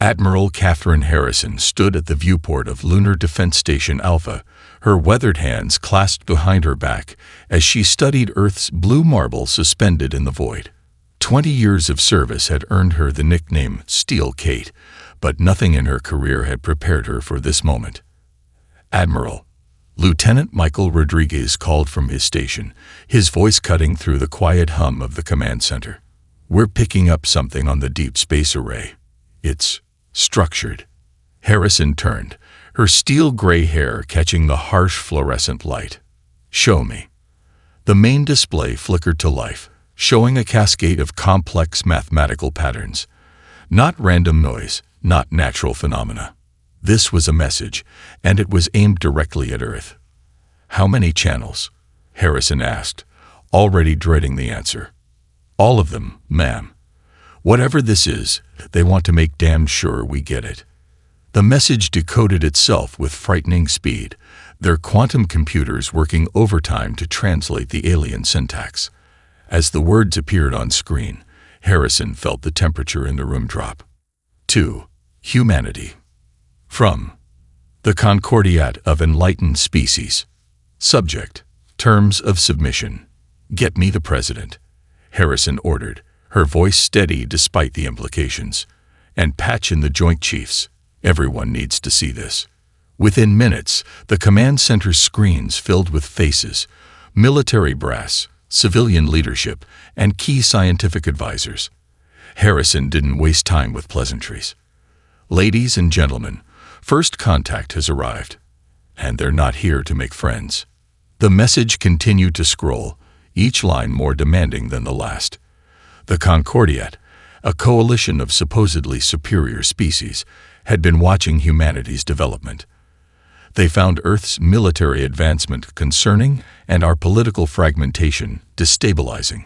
Admiral Catherine Harrison stood at the viewport of Lunar Defense Station Alpha, her weathered hands clasped behind her back as she studied Earth's blue marble suspended in the void. 20 years of service had earned her the nickname Steel Kate, but nothing in her career had prepared her for this moment. "Admiral," Lieutenant Michael Rodriguez called from his station, his voice cutting through the quiet hum of the command center. "We're picking up something on the deep space array. It's structured." Harrison turned, her steel-gray hair catching the harsh fluorescent light. "Show me." The main display flickered to life, showing a cascade of complex mathematical patterns. Not random noise, not natural phenomena. This was a message, and it was aimed directly at Earth. "How many channels?" Harrison asked, already dreading the answer. "All of them, ma'am. Whatever this is, they want to make damn sure we get it." The message decoded itself with frightening speed, their quantum computers working overtime to translate the alien syntax. As the words appeared on screen, Harrison felt the temperature in the room drop. "To humanity. From the Concordiat of Enlightened Species. Subject, terms of submission. Get me the president," Harrison ordered, her voice steady despite the implications. "And patch in the Joint Chiefs. Everyone needs to see this." Within minutes, the command center's screens filled with faces, military brass, civilian leadership, and key scientific advisors. Harrison didn't waste time with pleasantries. "Ladies and gentlemen, first contact has arrived, and they're not here to make friends." The message continued to scroll, each line more demanding than the last. The Concordiat, a coalition of supposedly superior species, had been watching humanity's development. They found Earth's military advancement concerning and our political fragmentation destabilizing.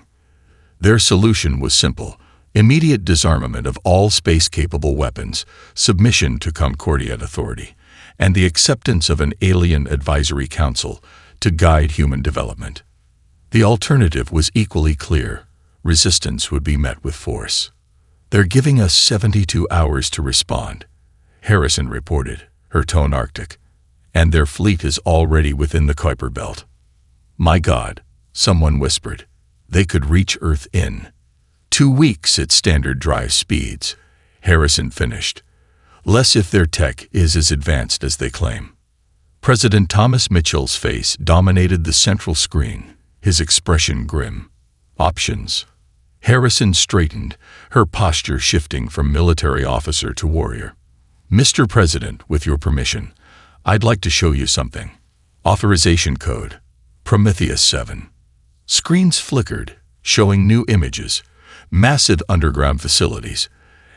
Their solution was simple: immediate disarmament of all space-capable weapons, submission to Concordiat authority, and the acceptance of an alien advisory council to guide human development. The alternative was equally clear: resistance would be met with force. "They're giving us 72 hours to respond," Harrison reported, her tone arctic. "And their fleet is already within the Kuiper Belt." "My God," someone whispered, "they could reach Earth in 2 weeks at standard drive speeds," Harrison finished. "Less if their tech is as advanced as they claim." President Thomas Mitchell's face dominated the central screen, his expression grim. "Options." Harrison straightened, her posture shifting from military officer to warrior. "Mr. President, with your permission, I'd like to show you something. Authorization code, Prometheus 7. Screens flickered, showing new images, massive underground facilities,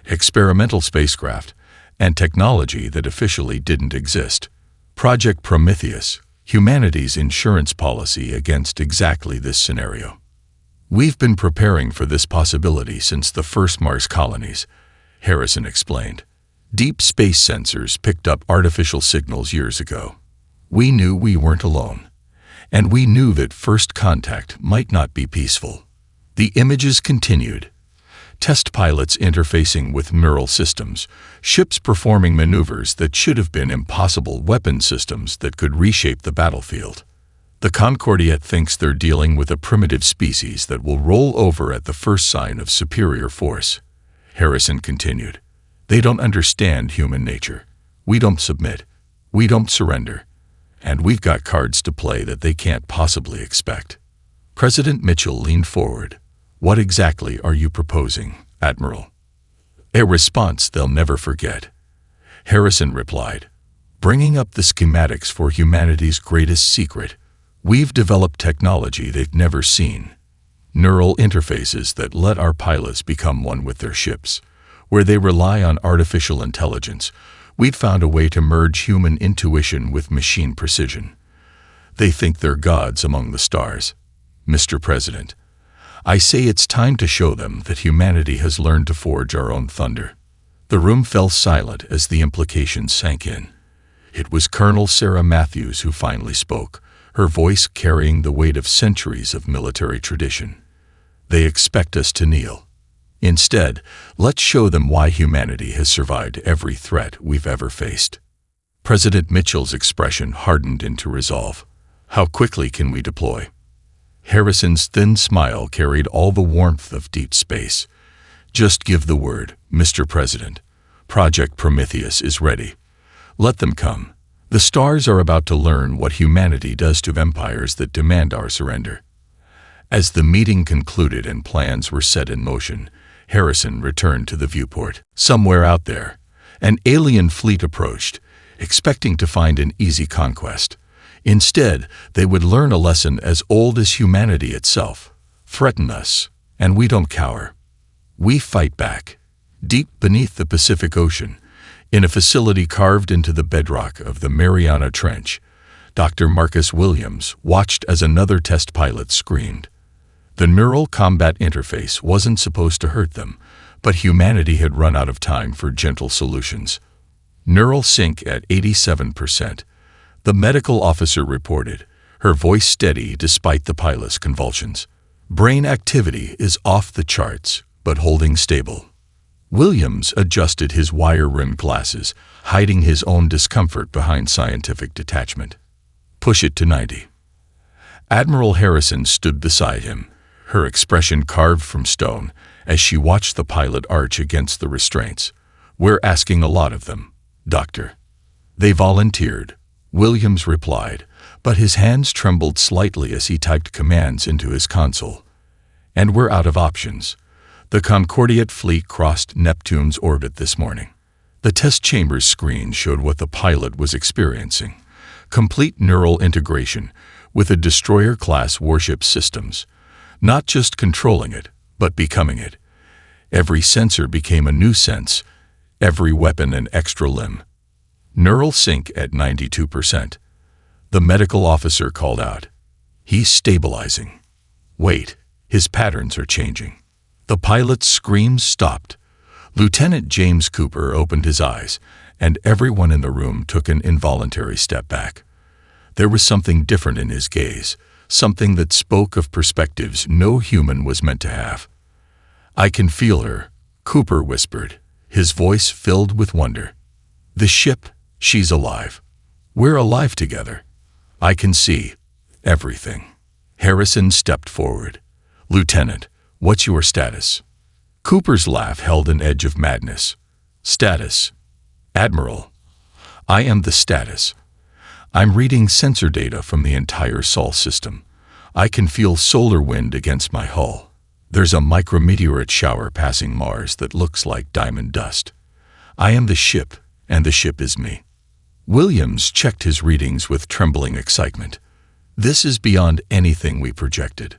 experimental spacecraft, and technology that officially didn't exist. Project Prometheus, humanity's insurance policy against exactly this scenario. "We've been preparing for this possibility since the first Mars colonies," Harrison explained. "Deep space sensors picked up artificial signals years ago. We knew we weren't alone, and we knew that first contact might not be peaceful." The images continued. Test pilots interfacing with neural systems, ships performing maneuvers that should have been impossible, weapon systems that could reshape the battlefield. "The Concordiat thinks they're dealing with a primitive species that will roll over at the first sign of superior force," Harrison continued. "They don't understand human nature. We don't submit. We don't surrender. And we've got cards to play that they can't possibly expect." President Mitchell leaned forward. "What exactly are you proposing, Admiral?" "A response they'll never forget," Harrison replied, "bringing up the schematics for humanity's greatest secret. We've developed technology they've never seen. Neural interfaces that let our pilots become one with their ships. Where they rely on artificial intelligence, we'd found a way to merge human intuition with machine precision. They think they're gods among the stars. Mr. President, I say it's time to show them that humanity has learned to forge our own thunder." The room fell silent as the implications sank in. It was Colonel Sarah Matthews who finally spoke, her voice carrying the weight of centuries of military tradition. "They expect us to kneel. Instead, let's show them why humanity has survived every threat we've ever faced. President Mitchell's expression hardened into resolve. How quickly can we deploy? Harrison's thin smile carried all the warmth of deep space. Just give the word, Mr. President. Project Prometheus is ready. Let them come. The stars are about to learn what humanity does to empires that demand our surrender. As the meeting concluded and plans were set in motion, Harrison returned to the viewport. Somewhere out there, an alien fleet approached, expecting to find an easy conquest. Instead, they would learn a lesson as old as humanity itself. Threaten us, and we don't cower. We fight back. Deep beneath the Pacific Ocean, in a facility carved into the bedrock of the Mariana Trench, Dr. Marcus Williams watched as another test pilot screamed. The neural combat interface wasn't supposed to hurt them, but humanity had run out of time for gentle solutions. Neural sync at 87%. The medical officer reported, her voice steady despite the pilot's convulsions. Brain activity is off the charts, but holding stable. Williams adjusted his wire-rimmed glasses, hiding his own discomfort behind scientific detachment. Push it to 90. Admiral Harrison stood beside him, her expression carved from stone, as she watched the pilot arch against the restraints. We're asking a lot of them, Doctor. They volunteered, Williams replied, but his hands trembled slightly as he typed commands into his console. And we're out of options. The Concordiate fleet crossed Neptune's orbit this morning. The test chamber's screen showed what the pilot was experiencing. Complete neural integration with a destroyer-class warship systems. Not just controlling it, but becoming it. Every sensor became a new sense, every weapon an extra limb. Neural sync at 92%. The medical officer called out. He's stabilizing. Wait, his patterns are changing. The pilot's screams stopped. Lieutenant James Cooper opened his eyes, and everyone in the room took an involuntary step back. There was something different in his gaze, something that spoke of perspectives no human was meant to have. I can feel her, Cooper whispered, his voice filled with wonder. The ship, she's alive. We're alive together. I can see everything. Harrison stepped forward. Lieutenant, what's your status? Cooper's laugh held an edge of madness. Status. Admiral. I am the status. I'm reading sensor data from the entire Sol system. I can feel solar wind against my hull. There's a micrometeorite shower passing Mars that looks like diamond dust. I am the ship, and the ship is me. Williams checked his readings with trembling excitement. This is beyond anything we projected.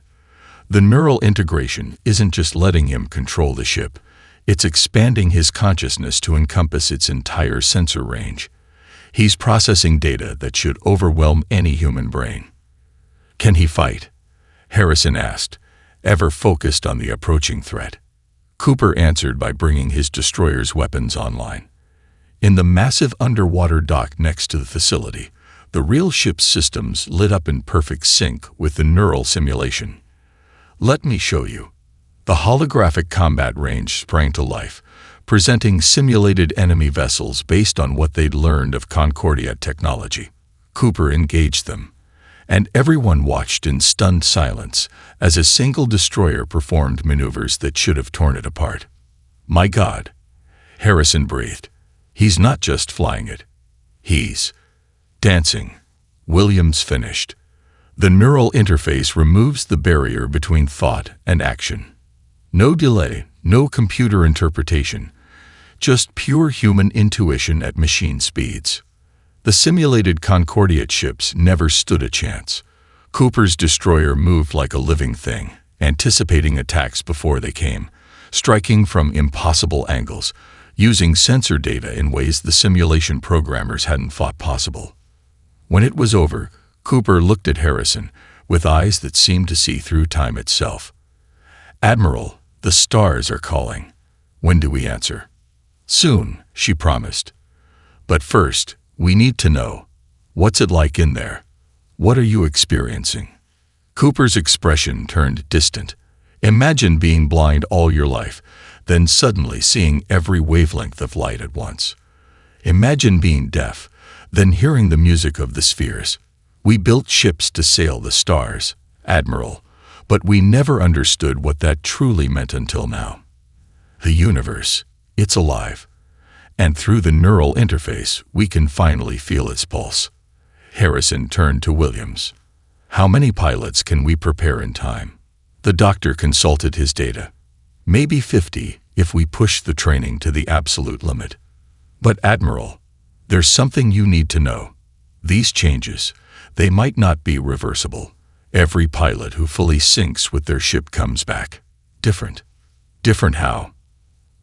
The neural integration isn't just letting him control the ship, it's expanding his consciousness to encompass its entire sensor range. He's processing data that should overwhelm any human brain. Can he fight? Harrison asked, ever focused on the approaching threat. Cooper answered by bringing his destroyer's weapons online. In the massive underwater dock next to the facility, the real ship's systems lit up in perfect sync with the neural simulation. Let me show you. The holographic combat range sprang to life, presenting simulated enemy vessels based on what they'd learned of Concordia technology. Cooper engaged them, and everyone watched in stunned silence as a single destroyer performed maneuvers that should have torn it apart. My God, Harrison breathed. He's not just flying it. He's dancing. Williams finished. The neural interface removes the barrier between thought and action. No delay, no computer interpretation, just pure human intuition at machine speeds. The simulated Concordiate ships never stood a chance. Cooper's destroyer moved like a living thing, anticipating attacks before they came, striking from impossible angles, using sensor data in ways the simulation programmers hadn't thought possible. When it was over, Cooper looked at Harrison with eyes that seemed to see through time itself. Admiral, the stars are calling. When do we answer? Soon, she promised. But first, we need to know, what's it like in there? What are you experiencing? Cooper's expression turned distant. Imagine being blind all your life, then suddenly seeing every wavelength of light at once. Imagine being deaf, then hearing the music of the spheres. We built ships to sail the stars, Admiral, but we never understood what that truly meant until now. The universe, it's alive. And through the neural interface, we can finally feel its pulse. Harrison turned to Williams. How many pilots can we prepare in time? The doctor consulted his data. Maybe 50 if we push the training to the absolute limit. But Admiral, there's something you need to know. These changes, they might not be reversible. Every pilot who fully syncs with their ship comes back different. Different how?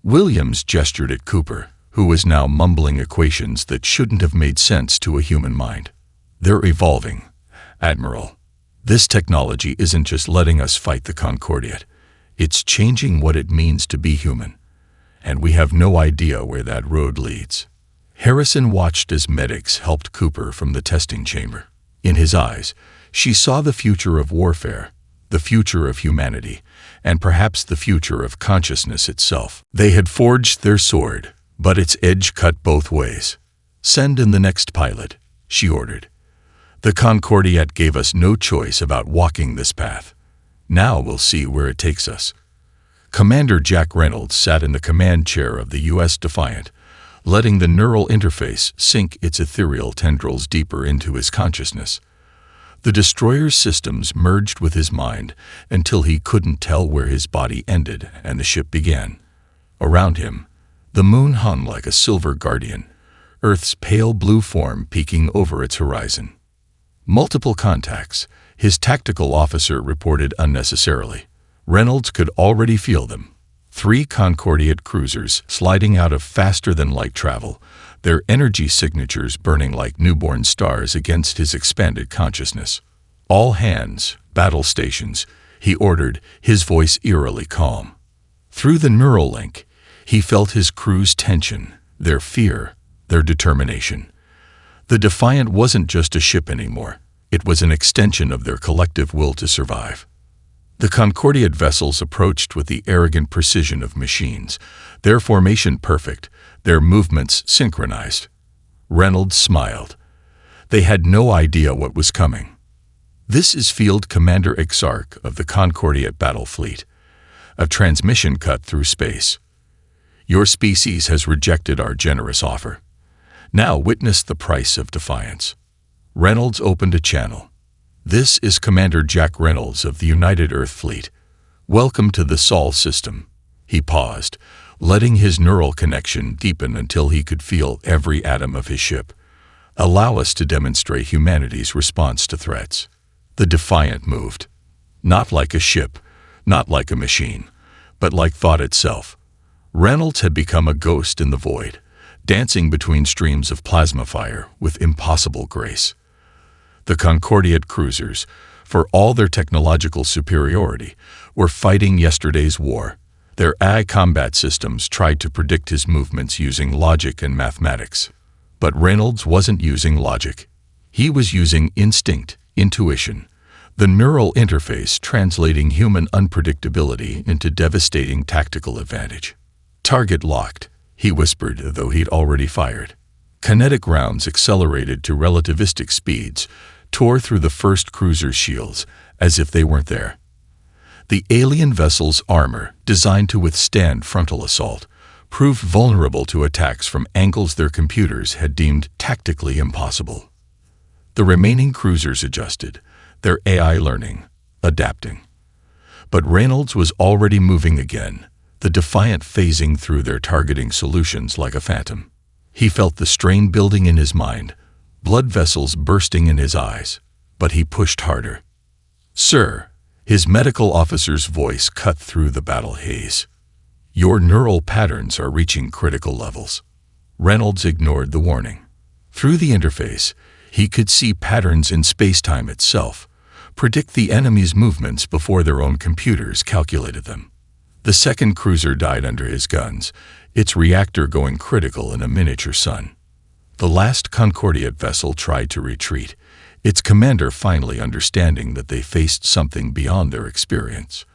Williams gestured at Cooper, who was now mumbling equations that shouldn't have made sense to a human mind. They're evolving, Admiral. This technology isn't just letting us fight the Concordiate. It's changing what it means to be human. And we have no idea where that road leads. Harrison watched as medics helped Cooper from the testing chamber. In his eyes, she saw the future of warfare, the future of humanity, and perhaps the future of consciousness itself. They had forged their sword, but its edge cut both ways. Send in the next pilot, she ordered. The Concordiate gave us no choice about walking this path. Now we'll see where it takes us. Commander Jack Reynolds sat in the command chair of the U.S. Defiant, letting the neural interface sink its ethereal tendrils deeper into his consciousness. The destroyer's systems merged with his mind until he couldn't tell where his body ended and the ship began. Around him, the moon hung like a silver guardian, Earth's pale blue form peeking over its horizon. Multiple contacts, his tactical officer reported unnecessarily. Reynolds could already feel them. 3 Concordiate cruisers sliding out of faster-than-light travel, their energy signatures burning like newborn stars against his expanded consciousness. All hands, battle stations, he ordered, his voice eerily calm. Through the neural link, he felt his crew's tension, their fear, their determination. The Defiant wasn't just a ship anymore. It was an extension of their collective will to survive. The Concordiate vessels approached with the arrogant precision of machines, their formation perfect, their movements synchronized. Reynolds smiled. They had no idea what was coming. This is Field Commander Exarch of the Concordiate Battle Fleet. A transmission cut through space. Your species has rejected our generous offer. Now witness the price of defiance. Reynolds opened a channel. This is Commander Jack Reynolds of the United Earth Fleet. Welcome to the Sol system. He paused, letting his neural connection deepen until he could feel every atom of his ship. Allow us to demonstrate humanity's response to threats. The Defiant moved. Not like a ship, not like a machine, but like thought itself. Reynolds had become a ghost in the void, dancing between streams of plasma fire with impossible grace. The Concordiate cruisers, for all their technological superiority, were fighting yesterday's war. Their AI combat systems tried to predict his movements using logic and mathematics. But Reynolds wasn't using logic. He was using instinct, intuition, the neural interface translating human unpredictability into devastating tactical advantage. Target locked, he whispered, though he'd already fired. Kinetic rounds accelerated to relativistic speeds, tore through the first cruiser's shields as if they weren't there. The alien vessel's armor, designed to withstand frontal assault, proved vulnerable to attacks from angles their computers had deemed tactically impossible. The remaining cruisers adjusted, their AI learning, adapting. But Reynolds was already moving again, the Defiant phasing through their targeting solutions like a phantom. He felt the strain building in his mind, blood vessels bursting in his eyes, but he pushed harder. Sir, his medical officer's voice cut through the battle haze. Your neural patterns are reaching critical levels. Reynolds ignored the warning. Through the interface, he could see patterns in spacetime itself, predict the enemy's movements before their own computers calculated them. The second cruiser died under his guns, its reactor going critical in a miniature sun. The last Concordiate vessel tried to retreat, its commander finally understanding that they faced something beyond their experience.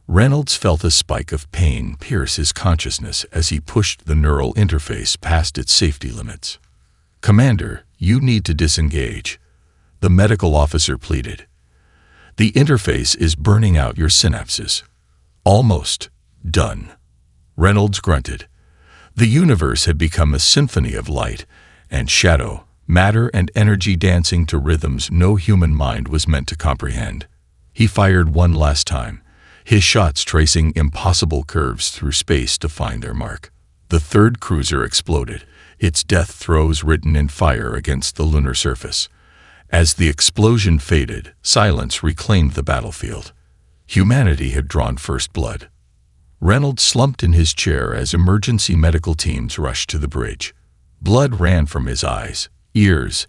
Reynolds felt a spike of pain pierce his consciousness as he pushed the neural interface past its safety limits. "Commander, you need to disengage," the medical officer pleaded. "The interface is burning out your synapses." "Almost done," Reynolds grunted. The universe had become a symphony of light and shadow, matter and energy dancing to rhythms no human mind was meant to comprehend. He fired one last time, his shots tracing impossible curves through space to find their mark. The third cruiser exploded, its death throes written in fire against the lunar surface. As the explosion faded, silence reclaimed the battlefield. Humanity had drawn first blood. Reynolds slumped in his chair as emergency medical teams rushed to the bridge. Blood ran from his eyes, ears,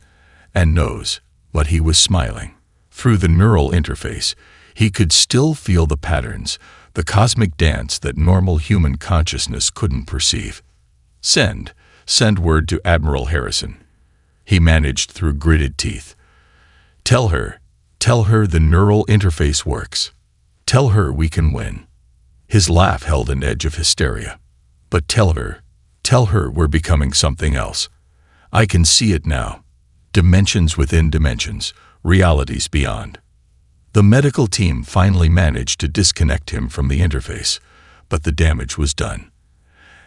and nose, but he was smiling. Through the neural interface, he could still feel the patterns, the cosmic dance that normal human consciousness couldn't perceive. Send word to Admiral Harrison," he managed through gritted teeth. Tell her the neural interface works. Tell her we can win." His laugh held an edge of hysteria. "But tell her we're becoming something else. I can see it now. Dimensions within dimensions, realities beyond." The medical team finally managed to disconnect him from the interface, but the damage was done.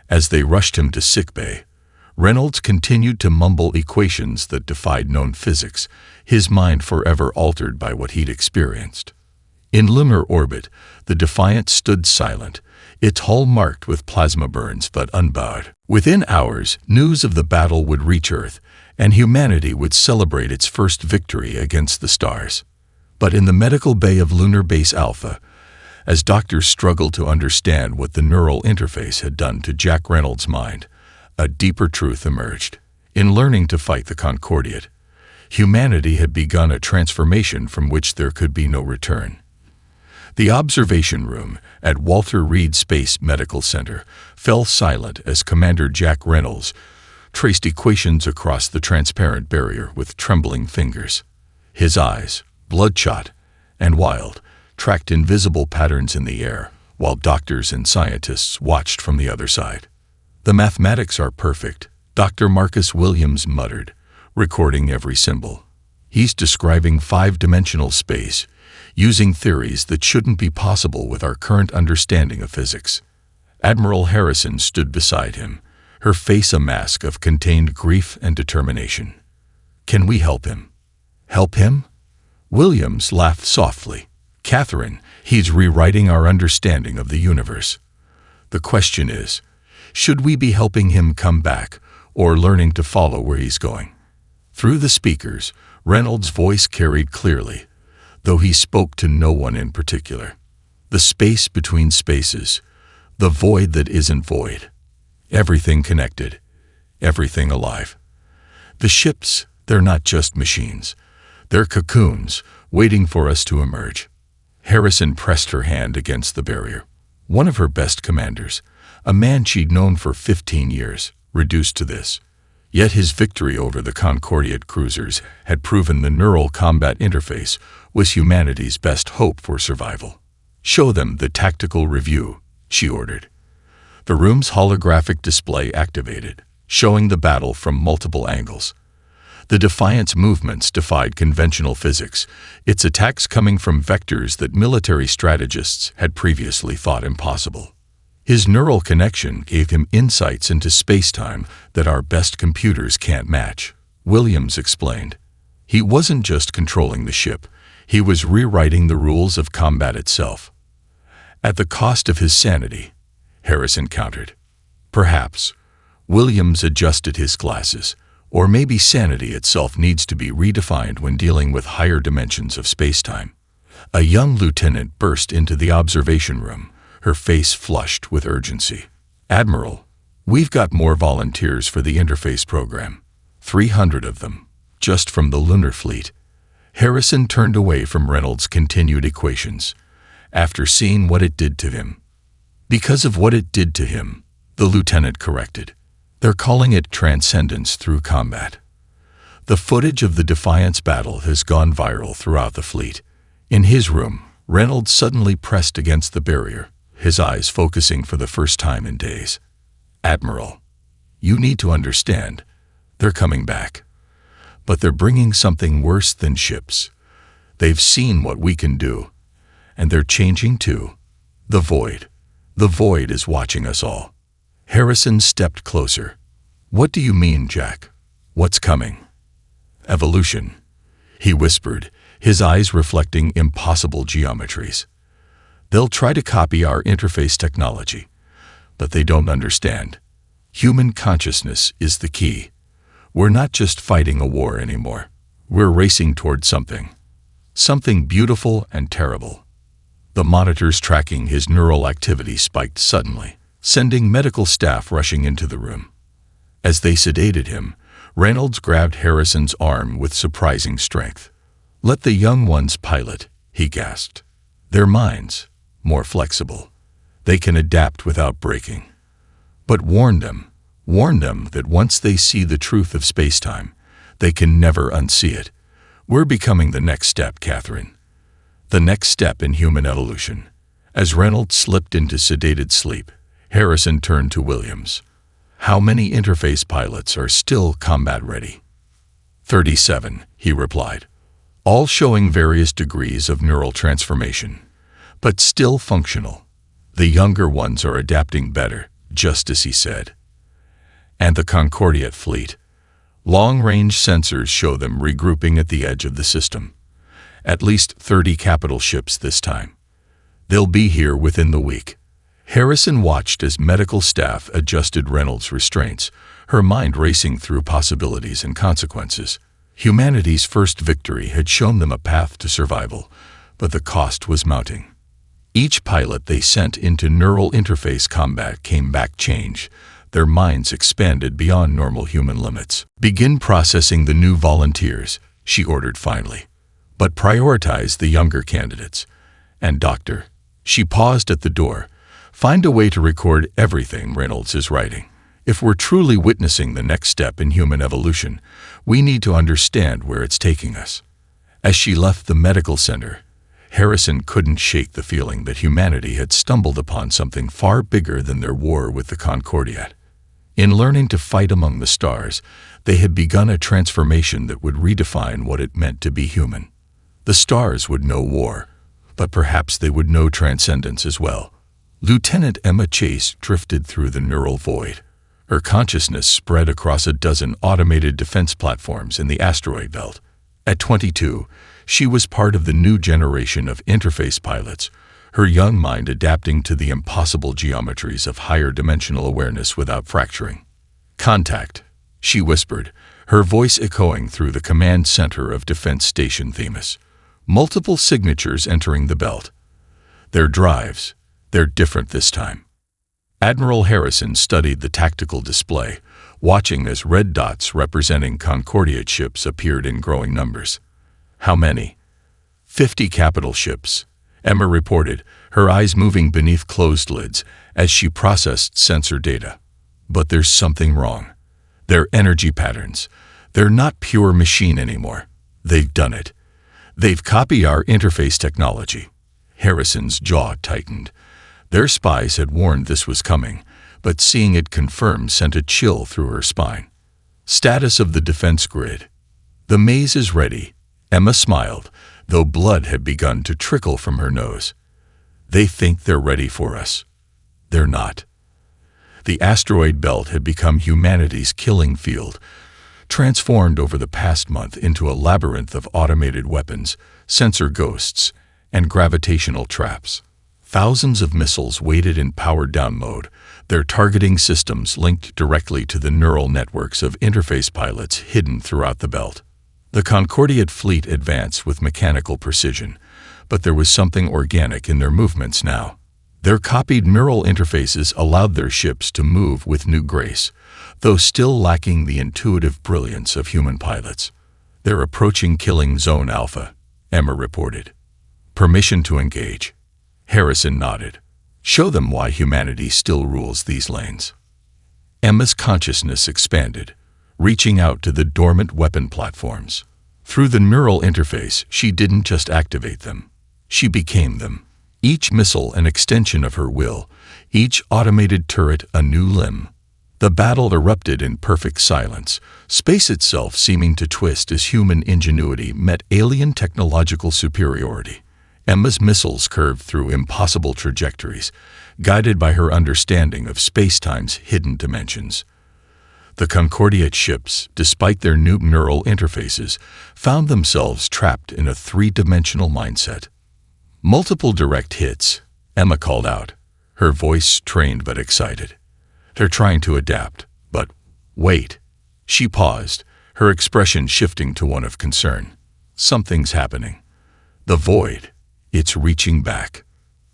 As they rushed him to sickbay, Reynolds continued to mumble equations that defied known physics, his mind forever altered by what he'd experienced. In lunar orbit, the Defiant stood silent, its hull marked with plasma burns but unbowed. Within hours, news of the battle would reach Earth, and humanity would celebrate its first victory against the stars. But in the medical bay of Lunar Base Alpha, as doctors struggled to understand what the neural interface had done to Jack Reynolds' mind, a deeper truth emerged. In learning to fight the Concordiate, humanity had begun a transformation from which there could be no return. The observation room at Walter Reed Space Medical Center fell silent as Commander Jack Reynolds traced equations across the transparent barrier with trembling fingers. His eyes, bloodshot and wild, tracked invisible patterns in the air, while doctors and scientists watched from the other side. "The mathematics are perfect," Dr. Marcus Williams muttered, recording every symbol. "He's describing five-dimensional space, using theories that shouldn't be possible with our current understanding of physics." Admiral Harrison stood beside him, her face a mask of contained grief and determination. "Can we help him?" "Help him?" Williams laughed softly. "Catherine, he's rewriting our understanding of the universe. The question is, should we be helping him come back or learning to follow where he's going?" Through the speakers, Reynolds' voice carried clearly, though he spoke to no one in particular. The space between spaces, the void that isn't void. Everything connected, everything alive. The ships, they're not just machines. They're cocoons, waiting for us to emerge. Harrison pressed her hand against the barrier. One of her best commanders, a man she'd known for 15 years, reduced to this. Yet his victory over the Concordiate cruisers had proven the neural combat interface was humanity's best hope for survival. "Show them the tactical review," she ordered. The room's holographic display activated, showing the battle from multiple angles. The Defiant's movements defied conventional physics, its attacks coming from vectors that military strategists had previously thought impossible. His neural connection gave him insights into space-time that our best computers can't match, Williams explained. He wasn't just controlling the ship, he was rewriting the rules of combat itself. At the cost of his sanity, Harrison countered. Perhaps. Williams adjusted his glasses. Or maybe sanity itself needs to be redefined when dealing with higher dimensions of space-time. A young lieutenant burst into the observation room, her face flushed with urgency. "Admiral, we've got more volunteers for the interface program. 300 of them, just from the lunar fleet." Harrison turned away from Reynolds' continued equations, after seeing what it did to him. "Because of what it did to him," the lieutenant corrected. "They're calling it transcendence through combat." The footage of the Defiance battle has gone viral throughout the fleet. In his room, Reynolds suddenly pressed against the barrier, his eyes focusing for the first time in days. "Admiral, you need to understand. They're coming back. But they're bringing something worse than ships. They've seen what we can do. And they're changing too. The Void. The Void is watching us all." Harrison stepped closer. "What do you mean, Jack? What's coming?" "Evolution," he whispered, his eyes reflecting impossible geometries. "They'll try to copy our interface technology, but they don't understand. Human consciousness is the key. We're not just fighting a war anymore. We're racing toward something. Something beautiful and terrible." The monitors tracking his neural activity spiked suddenly, sending medical staff rushing into the room. As they sedated him, Reynolds grabbed Harrison's arm with surprising strength. "Let the young ones pilot," he gasped. "Their minds, more flexible. They can adapt without breaking. But warn them that once they see the truth of spacetime, they can never unsee it. We're becoming the next step, Catherine. The next step in human evolution." As Reynolds slipped into sedated sleep, Harrison turned to Williams. "How many interface pilots are still combat ready?" 37, he replied, all showing various degrees of neural transformation, but still functional. The younger ones are adapting better, just as he said. And the Concordiate fleet. Long-range sensors show them regrouping at the edge of the system. At least 30 capital ships this time. They'll be here within the week. Harrison watched as medical staff adjusted Reynolds' restraints, her mind racing through possibilities and consequences. Humanity's first victory had shown them a path to survival, but the cost was mounting. Each pilot they sent into neural interface combat came back changed. Their minds expanded beyond normal human limits. "Begin processing the new volunteers," she ordered finally. "But prioritize the younger candidates. And Doctor," she paused at the door, "find a way to record everything Reynolds is writing. If we're truly witnessing the next step in human evolution, we need to understand where it's taking us." As she left the medical center, Harrison couldn't shake the feeling that humanity had stumbled upon something far bigger than their war with the Concordiate. In learning to fight among the stars, they had begun a transformation that would redefine what it meant to be human. The stars would know war, but perhaps they would know transcendence as well. Lieutenant Emma Chase drifted through the neural void. Her consciousness spread across a dozen automated defense platforms in the asteroid belt. At 22, she was part of the new generation of interface pilots, her young mind adapting to the impossible geometries of higher dimensional awareness without fracturing. "Contact," she whispered, her voice echoing through the command center of Defense Station Themis. Multiple signatures entering the belt. Their drives, they're different this time. Admiral Harrison studied the tactical display, watching as red dots representing Concordiate ships appeared in growing numbers. "How many?" 50 capital ships, Emma reported, her eyes moving beneath closed lids as she processed sensor data. "But there's something wrong. Their energy patterns. They're not pure machine anymore. They've done it. They've copied our interface technology." Harrison's jaw tightened. Their spies had warned this was coming, but seeing it confirmed sent a chill through her spine. Status of the defense grid. "The maze is ready," Emma smiled, though blood had begun to trickle from her nose. "They think they're ready for us. They're not." The asteroid belt had become humanity's killing field, transformed over the past month into a labyrinth of automated weapons, sensor ghosts, and gravitational traps. Thousands of missiles waited in powered-down mode, their targeting systems linked directly to the neural networks of interface pilots hidden throughout the belt. The Concordiate fleet advanced with mechanical precision, but there was something organic in their movements now. Their copied neural interfaces allowed their ships to move with new grace, though still lacking the intuitive brilliance of human pilots. "They're approaching Killing Zone Alpha," Emma reported. "Permission to engage." Harrison nodded. "Show them why humanity still rules these lanes." Emma's consciousness expanded, reaching out to the dormant weapon platforms. Through the neural interface, she didn't just activate them. She became them. Each missile an extension of her will, each automated turret a new limb. The battle erupted in perfect silence, space itself seeming to twist as human ingenuity met alien technological superiority. Emma's missiles curved through impossible trajectories, guided by her understanding of spacetime's hidden dimensions. The Concordiate ships, despite their new neural interfaces, found themselves trapped in a three-dimensional mindset. Multiple direct hits, Emma called out, her voice strained but excited. They're trying to adapt, but wait. She paused, her expression shifting to one of concern. Something's happening. The void, it's reaching back.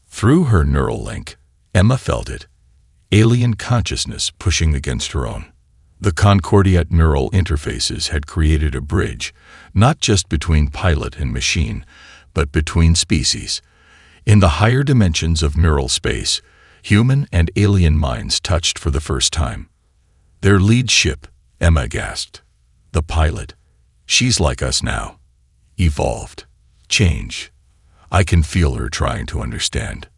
Through her neural link, Emma felt it. Alien consciousness pushing against her own. The Concordiate neural interfaces had created a bridge, not just between pilot and machine, but between species. In the higher dimensions of neural space, human and alien minds touched for the first time. Their lead ship, Emma gasped. The pilot. She's like us now. Evolved. Change. I can feel her trying to understand.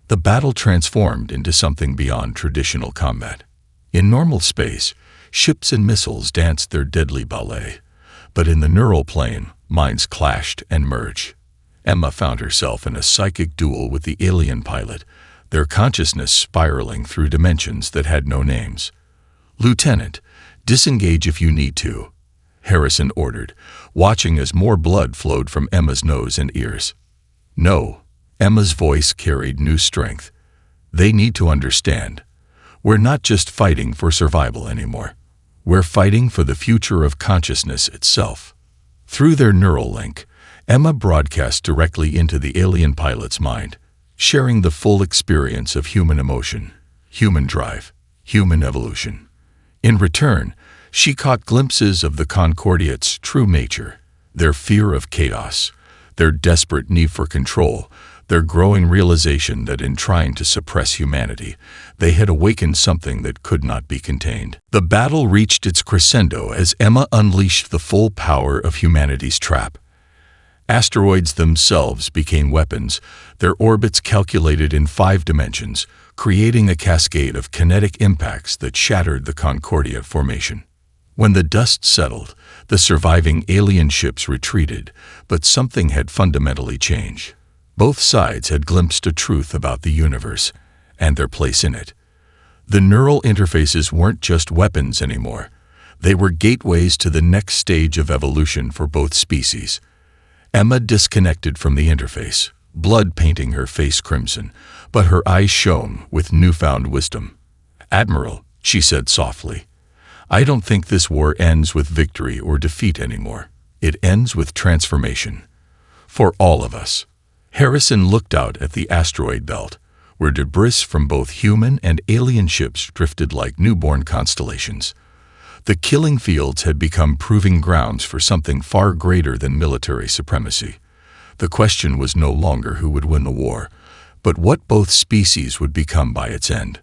The battle transformed into something beyond traditional combat. In normal space, ships and missiles danced their deadly ballet, but in the neural plane, minds clashed and merged. Emma found herself in a psychic duel with the alien pilot, their consciousness spiraling through dimensions that had no names. "Lieutenant, disengage if you need to," Harrison ordered, watching as more blood flowed from Emma's nose and ears. "No," Emma's voice carried new strength. "They need to understand. We're not just fighting for survival anymore. We're fighting for the future of consciousness itself." Through their neural link, Emma broadcast directly into the alien pilot's mind, sharing the full experience of human emotion, human drive, human evolution. In return, she caught glimpses of the Concordiate's true nature, their fear of chaos, their desperate need for control, their growing realization that in trying to suppress humanity, they had awakened something that could not be contained. The battle reached its crescendo as Emma unleashed the full power of humanity's trap. Asteroids themselves became weapons, their orbits calculated in 5 dimensions, creating a cascade of kinetic impacts that shattered the Concordia formation. When the dust settled, the surviving alien ships retreated, but something had fundamentally changed. Both sides had glimpsed a truth about the universe and their place in it. The neural interfaces weren't just weapons anymore. They were gateways to the next stage of evolution for both species. Emma disconnected from the interface, blood painting her face crimson, but her eyes shone with newfound wisdom. "Admiral," she said softly, "I don't think this war ends with victory or defeat anymore. It ends with transformation. For all of us." Harrison looked out at the asteroid belt, where debris from both human and alien ships drifted like newborn constellations. The killing fields had become proving grounds for something far greater than military supremacy. The question was no longer who would win the war, but what both species would become by its end.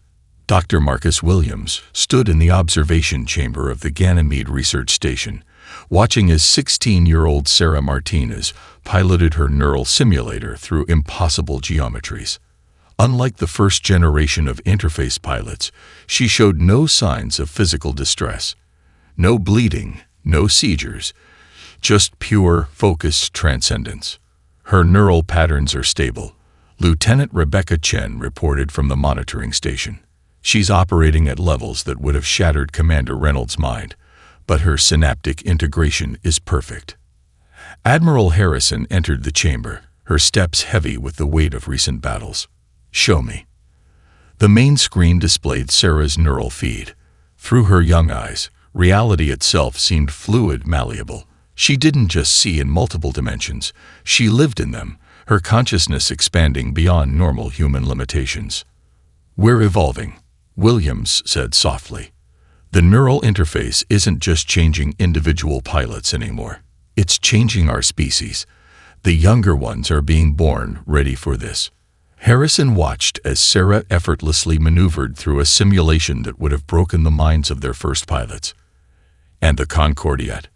Dr. Marcus Williams stood in the observation chamber of the Ganymede Research Station, watching as 16-year-old Sarah Martinez piloted her neural simulator through impossible geometries. Unlike the first generation of interface pilots, she showed no signs of physical distress. No bleeding, no seizures, just pure, focused transcendence. Her neural patterns are stable, Lieutenant Rebecca Chen reported from the monitoring station. She's operating at levels that would have shattered Commander Reynolds' mind, but her synaptic integration is perfect. Admiral Harrison entered the chamber, her steps heavy with the weight of recent battles. "Show me." The main screen displayed Sarah's neural feed. Through her young eyes, reality itself seemed fluid, malleable. She didn't just see in multiple dimensions, she lived in them, her consciousness expanding beyond normal human limitations. "We're evolving," Williams said softly. "The neural interface isn't just changing individual pilots anymore. It's changing our species. The younger ones are being born ready for this." Harrison watched as Sarah effortlessly maneuvered through a simulation that would have broken the minds of their first pilots. "And the Concordiate?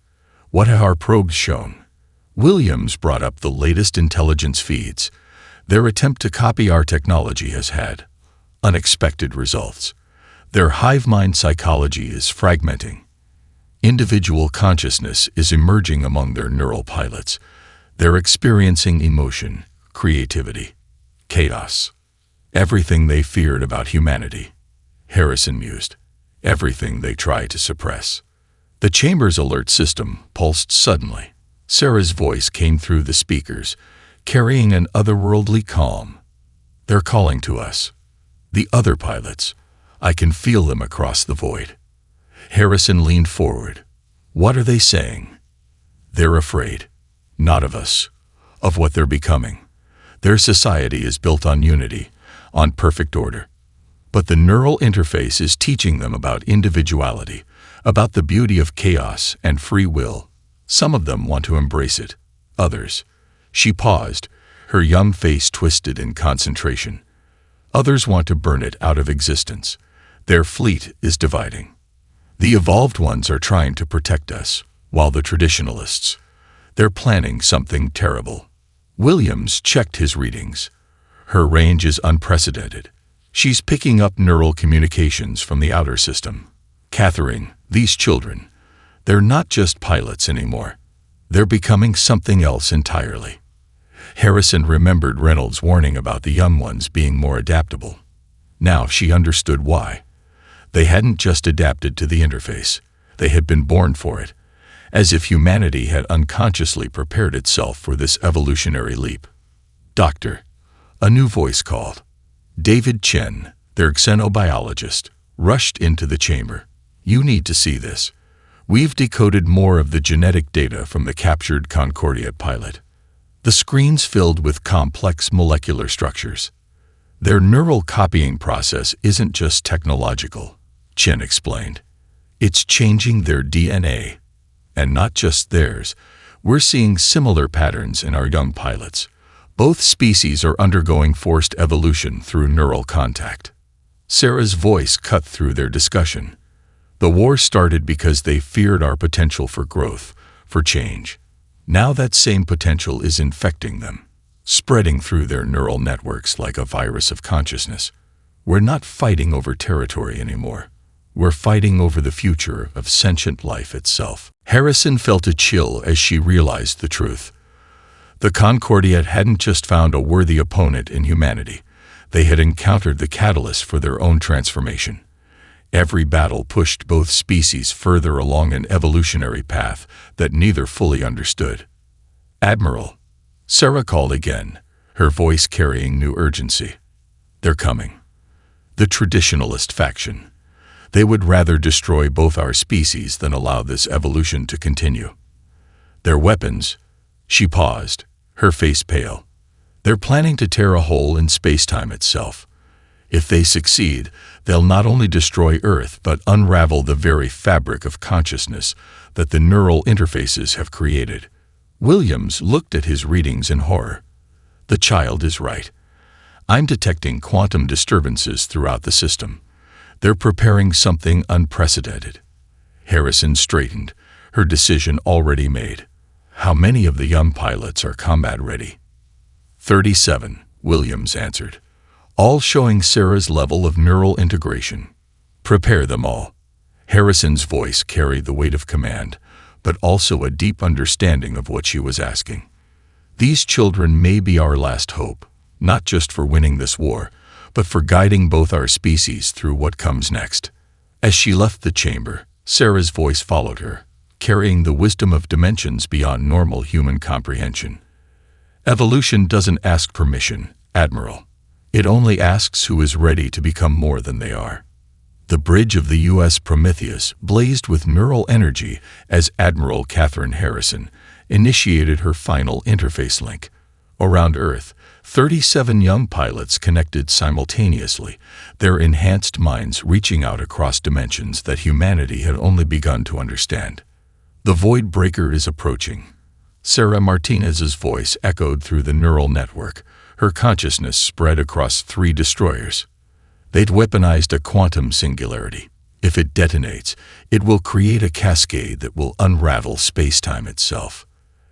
What have our probes shown?" Williams brought up the latest intelligence feeds. Their attempt to copy our technology has had unexpected results. Their hive mind psychology is fragmenting. Individual consciousness is emerging among their neural pilots. They're experiencing emotion, creativity, chaos. Everything they feared about humanity, Harrison mused. Everything they try to suppress. The chamber's alert system pulsed suddenly. Sarah's voice came through the speakers, carrying an otherworldly calm. They're calling to us. The other pilots. I can feel them across the void. Harrison leaned forward. What are they saying? They're afraid. Not of us. Of what they're becoming. Their society is built on unity, on perfect order. But the neural interface is teaching them about individuality, about the beauty of chaos and free will. Some of them want to embrace it. Others. She paused, her young face twisted in concentration. Others want to burn it out of existence. Their fleet is dividing. The evolved ones are trying to protect us, while the traditionalists, they're planning something terrible. Williams checked his readings. Her range is unprecedented. She's picking up neural communications from the outer system. Catherine, these children, they're not just pilots anymore. They're becoming something else entirely. Harrison remembered Reynolds' warning about the young ones being more adaptable. Now she understood why. They hadn't just adapted to the interface. They had been born for it, as if humanity had unconsciously prepared itself for this evolutionary leap. Doctor, a new voice called. David Chen, their xenobiologist, rushed into the chamber. You need to see this. We've decoded more of the genetic data from the captured Concordia pilot. The screen's filled with complex molecular structures. Their neural copying process isn't just technological, Chen explained. It's changing their DNA. And not just theirs. We're seeing similar patterns in our young pilots. Both species are undergoing forced evolution through neural contact. Sarah's voice cut through their discussion. The war started because they feared our potential for growth, for change. Now that same potential is infecting them, spreading through their neural networks like a virus of consciousness. We're not fighting over territory anymore. We're fighting over the future of sentient life itself. Harrison felt a chill as she realized the truth. The Concordia hadn't just found a worthy opponent in humanity. They had encountered the catalyst for their own transformation. Every battle pushed both species further along an evolutionary path that neither fully understood. Admiral, Sarah called again, her voice carrying new urgency. They're coming. The traditionalist faction. They would rather destroy both our species than allow this evolution to continue. Their weapons, she paused, her face pale. They're planning to tear a hole in space-time itself. If they succeed, they'll not only destroy Earth but unravel the very fabric of consciousness that the neural interfaces have created. Williams looked at his readings in horror. The child is right. I'm detecting quantum disturbances throughout the system. They're preparing something unprecedented. Harrison straightened, her decision already made. How many of the young pilots are combat ready? 37, Williams answered, all showing Sarah's level of neural integration. Prepare them all. Harrison's voice carried the weight of command, but also a deep understanding of what she was asking. These children may be our last hope, not just for winning this war, but for guiding both our species through what comes next. As she left the chamber, Sarah's voice followed her, carrying the wisdom of dimensions beyond normal human comprehension. Evolution doesn't ask permission, Admiral. It only asks who is ready to become more than they are. The bridge of the U.S. Prometheus blazed with neural energy as Admiral Catherine Harrison initiated her final interface link. Around Earth, 37 young pilots connected simultaneously, their enhanced minds reaching out across dimensions that humanity had only begun to understand. The void breaker is approaching. Sarah Martinez's voice echoed through the neural network, her consciousness spread across 3 destroyers. They'd weaponized a quantum singularity. If it detonates, it will create a cascade that will unravel space-time itself.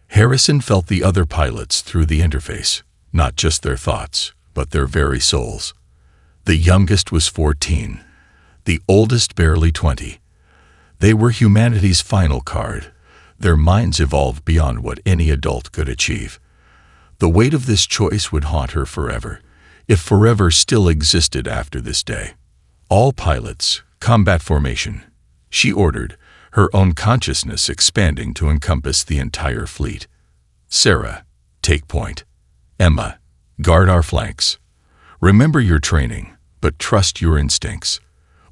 Harrison felt the other pilots through the interface. not just their thoughts, but their very souls. The youngest was 14, the oldest barely 20. They were humanity's final card. Their minds evolved beyond what any adult could achieve. The weight of this choice would haunt her forever, if forever still existed after this day. All pilots, combat formation, she ordered, her own consciousness expanding to encompass the entire fleet. Sarah, take point. Emma, guard our flanks. Remember your training, but trust your instincts.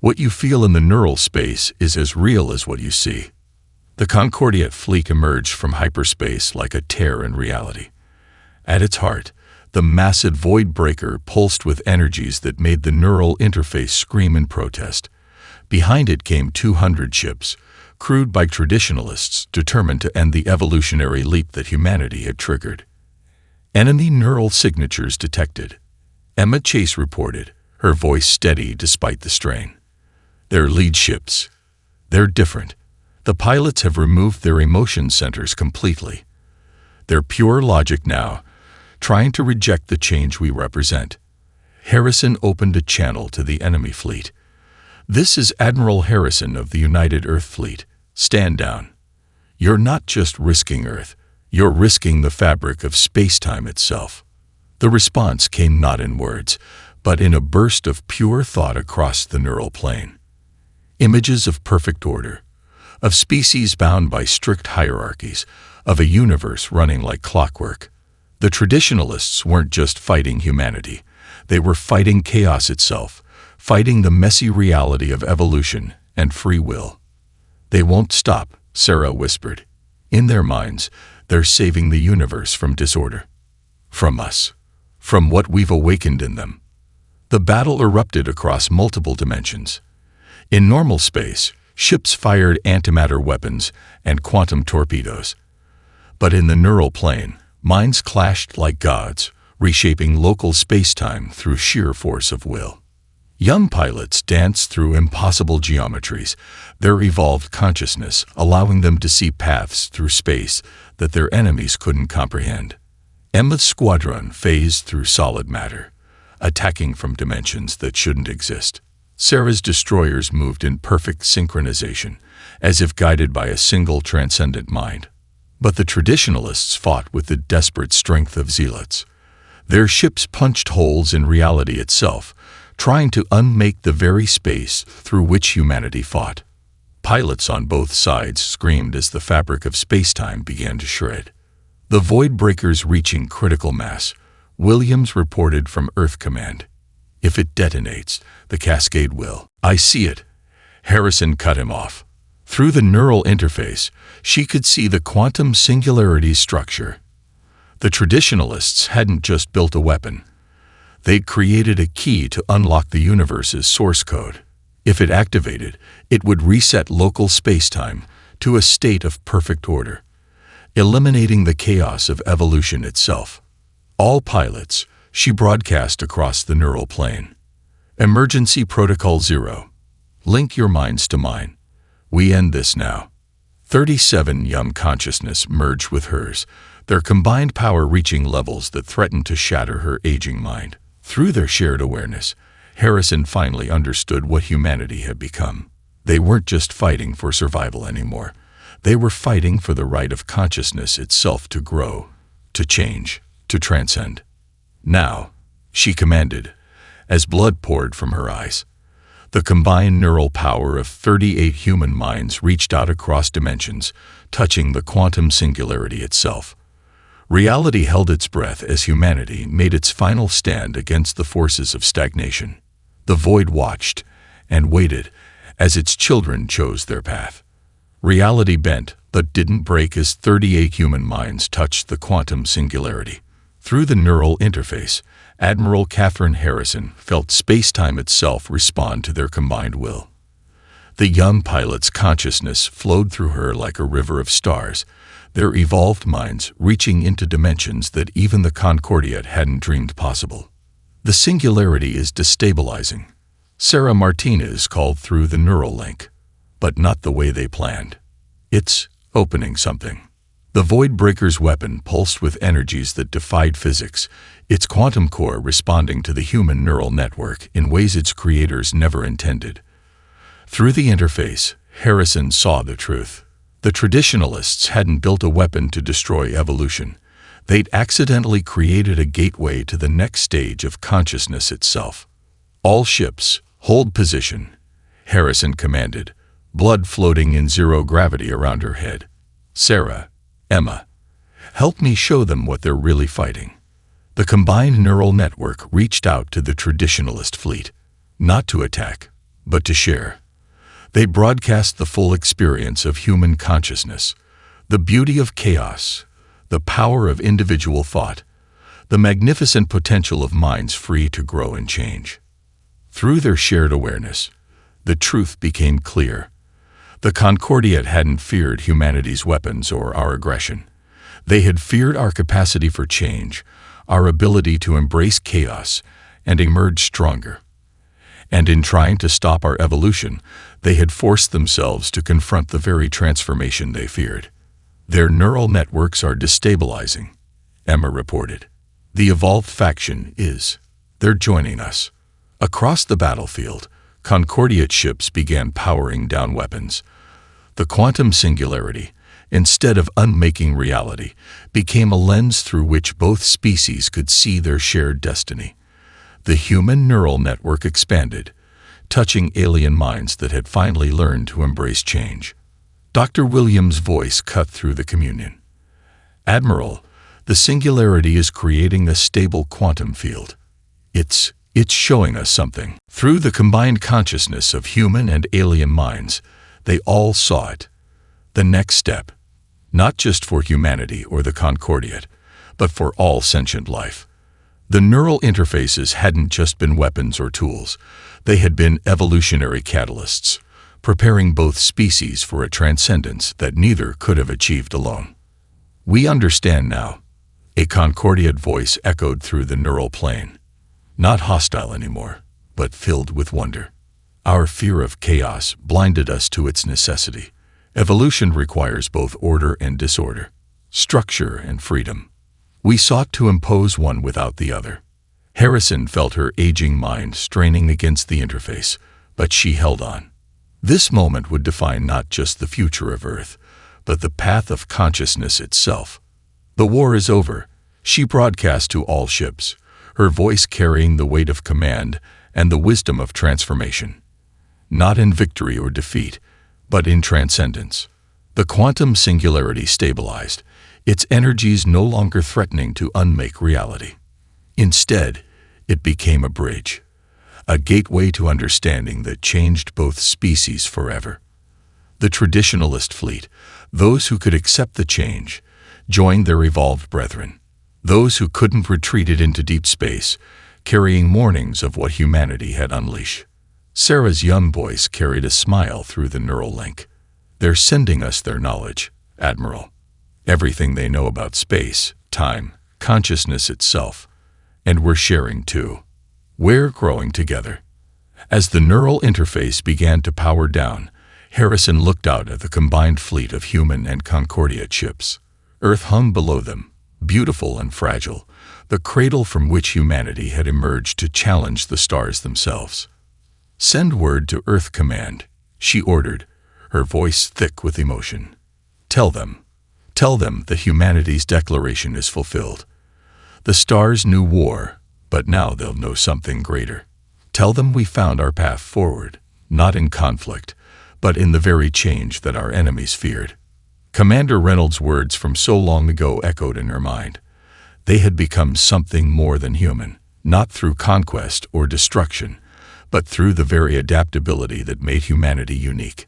What you feel in the neural space is as real as what you see. The Concordia fleet emerged from hyperspace like a tear in reality. At its heart, the massive void breaker pulsed with energies that made the neural interface scream in protest. Behind it came 200 ships, crewed by traditionalists determined to end the evolutionary leap that humanity had triggered. Enemy neural signatures detected. Emma Chase reported, her voice steady despite the strain. They're lead ships. They're different. The pilots have removed their emotion centers completely. They're pure logic now, trying to reject the change we represent. Harrison opened a channel to the enemy fleet. This is Admiral Harrison of the United Earth Fleet. Stand down. You're not just risking Earth, you're risking the fabric of space-time itself. The response came not in words, but in a burst of pure thought across the neural plane. Images of perfect order, of species bound by strict hierarchies, of a universe running like clockwork. The traditionalists weren't just fighting humanity, they were fighting chaos itself, fighting the messy reality of evolution and free will. They won't stop, Sarah whispered. In their minds, they're saving the universe from disorder. From us. From what we've awakened in them. The battle erupted across multiple dimensions. In normal space, ships fired antimatter weapons and quantum torpedoes. But in the neural plane, minds clashed like gods, reshaping local space-time through sheer force of will. Young pilots danced through impossible geometries, their evolved consciousness allowing them to see paths through space that their enemies couldn't comprehend. Emma's squadron phased through solid matter, attacking from dimensions that shouldn't exist. Sarah's destroyers moved in perfect synchronization, as if guided by a single transcendent mind. But the traditionalists fought with the desperate strength of zealots. Their ships punched holes in reality itself, trying to unmake the very space through which humanity fought. Pilots on both sides screamed as the fabric of space-time began to shred. The void breakers reaching critical mass, Williams reported from Earth Command. If it detonates, the cascade will. I see it. Harrison cut him off. Through the neural interface, she could see the quantum singularity structure. The traditionalists hadn't just built a weapon. They'd created a key to unlock the universe's source code. If it activated, it would reset local space-time to a state of perfect order, eliminating the chaos of evolution itself. All pilots, she broadcast across the neural plane. Emergency Protocol 0. Link your minds to mine. We end this now. 37 young consciousness merged with hers, their combined power reaching levels that threatened to shatter her aging mind. Through their shared awareness, Harrison finally understood what humanity had become. They weren't just fighting for survival anymore. They were fighting for the right of consciousness itself to grow, to change, to transcend. Now, she commanded, as blood poured from her eyes. The combined neural power of 38 human minds reached out across dimensions, touching the quantum singularity itself. Reality held its breath as humanity made its final stand against the forces of stagnation. The void watched and waited as its children chose their path. Reality bent but didn't break as 38 human minds touched the quantum singularity. Through the neural interface, Admiral Catherine Harrison felt space-time itself respond to their combined will. The young pilot's consciousness flowed through her like a river of stars, their evolved minds reaching into dimensions that even the Concordia hadn't dreamed possible. The singularity is destabilizing. Sarah Martinez called through the neural link, but not the way they planned. It's opening something. The Void Breaker's weapon pulsed with energies that defied physics, its quantum core responding to the human neural network in ways its creators never intended. Through the interface, Harrison saw the truth. The traditionalists hadn't built a weapon to destroy evolution. They'd accidentally created a gateway to the next stage of consciousness itself. "All ships, hold position," Harrison commanded, blood floating in zero gravity around her head. "Sarah, Emma, help me show them what they're really fighting." The combined neural network reached out to the traditionalist fleet, not to attack, but to share. They broadcast the full experience of human consciousness, the beauty of chaos, the power of individual thought, the magnificent potential of minds free to grow and change. Through their shared awareness, the truth became clear. The Concordiat hadn't feared humanity's weapons or our aggression. They had feared our capacity for change, our ability to embrace chaos and emerge stronger. And in trying to stop our evolution, they had forced themselves to confront the very transformation they feared. "Their neural networks are destabilizing," Emma reported. "The evolved faction is. They're joining us." Across the battlefield, Concordiat ships began powering down weapons. The quantum singularity, instead of unmaking reality, became a lens through which both species could see their shared destiny. The human neural network expanded, touching alien minds that had finally learned to embrace change. Dr. Williams' voice cut through the communion. "Admiral, the singularity is creating a stable quantum field. It's showing us something." Through the combined consciousness of human and alien minds, they all saw it. The next step, not just for humanity or the Concordiat, but for all sentient life. The neural interfaces hadn't just been weapons or tools. They had been evolutionary catalysts, preparing both species for a transcendence that neither could have achieved alone. "We understand now," a Concordiat voice echoed through the neural plane. "Not hostile anymore, but filled with wonder. Our fear of chaos blinded us to its necessity. Evolution requires both order and disorder, structure and freedom. We sought to impose one without the other." Harrison felt her aging mind straining against the interface, but she held on. This moment would define not just the future of Earth, but the path of consciousness itself. "The war is over," she broadcast to all ships, her voice carrying the weight of command and the wisdom of transformation. Not in victory or defeat, but in transcendence. The quantum singularity stabilized, its energies no longer threatening to unmake reality. Instead, it became a bridge, a gateway to understanding that changed both species forever. The traditionalist fleet, those who could accept the change, joined their evolved brethren. Those who couldn't retreated into deep space, carrying warnings of what humanity had unleashed. Sarah's young voice carried a smile through the neural link. "They're sending us their knowledge, Admiral. Everything they know about space, time, consciousness itself. And we're sharing too. We're growing together." As the neural interface began to power down, Harrison looked out at the combined fleet of human and Concordiat ships. Earth hung below them, beautiful and fragile, the cradle from which humanity had emerged to challenge the stars themselves. "Send word to Earth Command," she ordered, her voice thick with emotion. Tell them that humanity's declaration is fulfilled. The stars knew war, but now they'll know something greater. Tell them we found our path forward, not in conflict, but in the very change that our enemies feared." Commander Reynolds' words from so long ago echoed in her mind. They had become something more than human, not through conquest or destruction, but through the very adaptability that made humanity unique.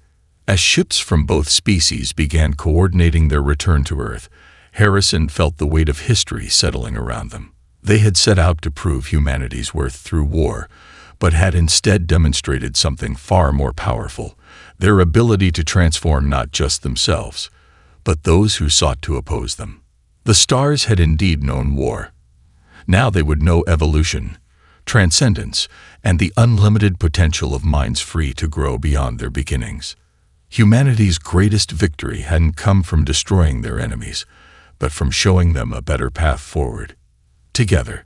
As ships from both species began coordinating their return to Earth, Harrison felt the weight of history settling around them. They had set out to prove humanity's worth through war, but had instead demonstrated something far more powerful, their ability to transform not just themselves, but those who sought to oppose them. The stars had indeed known war. Now they would know evolution, transcendence, and the unlimited potential of minds free to grow beyond their beginnings. Humanity's greatest victory hadn't come from destroying their enemies, but from showing them a better path forward. Together,